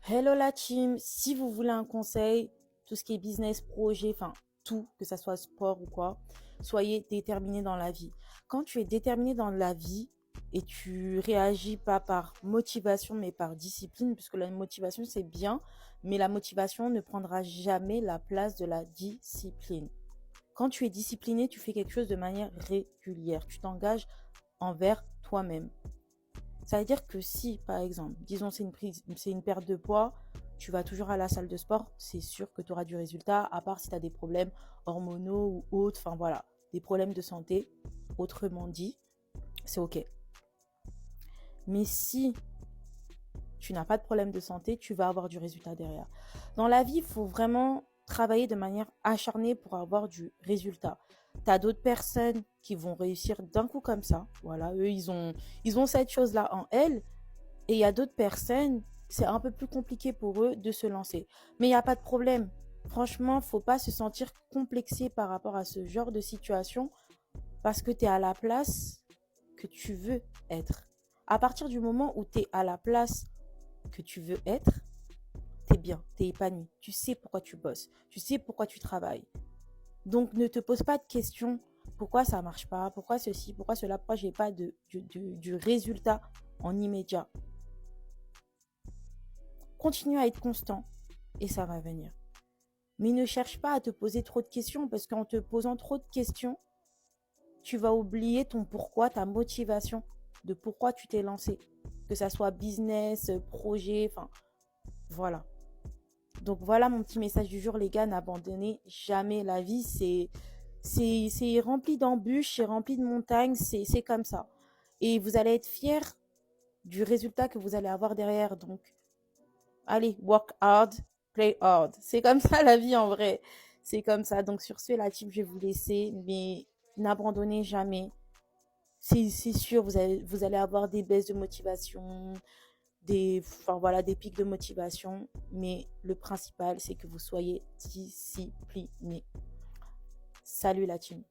Hello la team, si vous voulez un conseil, tout ce qui est business, projet, enfin tout, que ça soit sport ou quoi, soyez déterminé dans la vie. Quand tu es déterminé dans la vie et tu réagis pas par motivation mais par discipline, puisque la motivation c'est bien, mais la motivation ne prendra jamais la place de la discipline. Quand tu es discipliné, tu fais quelque chose de manière régulière, tu t'engages envers toi-même. Ça veut dire que si, par exemple, disons c'est une perte de poids, tu vas toujours à la salle de sport, c'est sûr que tu auras du résultat, à part si tu as des problèmes hormonaux ou autres, enfin voilà, des problèmes de santé, autrement dit, c'est ok. Mais si tu n'as pas de problème de santé, tu vas avoir du résultat derrière. Dans la vie, il faut vraiment travailler de manière acharnée pour avoir du résultat. Tu as d'autres personnes qui vont réussir d'un coup comme ça. Voilà, eux, ils ont cette chose-là en elles. Et il y a d'autres personnes, c'est un peu plus compliqué pour eux de se lancer. Mais il n'y a pas de problème. Franchement, faut pas se sentir complexé par rapport à ce genre de situation parce que tu es à la place que tu veux être. À partir du moment où tu es à la place que tu veux être, tu es bien, tu es épanoui. Tu sais pourquoi tu bosses, tu sais pourquoi tu travailles. Donc ne te pose pas de questions. Pourquoi ça marche pas? Pourquoi ceci? Pourquoi cela? Pourquoi j'ai pas du résultat en immédiat? Continue à être constant et ça va venir. Mais ne cherche pas à te poser trop de questions parce qu'en te posant trop de questions, tu vas oublier ton pourquoi, ta motivation de pourquoi tu t'es lancé. Que ça soit business, projet, enfin voilà. Donc voilà mon petit message du jour les gars, n'abandonnez jamais la vie, c'est rempli d'embûches, c'est rempli de montagnes, c'est comme ça. Et vous allez être fiers du résultat que vous allez avoir derrière. Donc allez, work hard, play hard. C'est comme ça la vie en vrai. C'est comme ça. Donc sur ce, la team, je vais vous laisser, mais n'abandonnez jamais. C'est sûr, vous allez avoir des baisses de motivation, enfin voilà, des pics de motivation, mais le principal, c'est que vous soyez discipliné. Salut la team.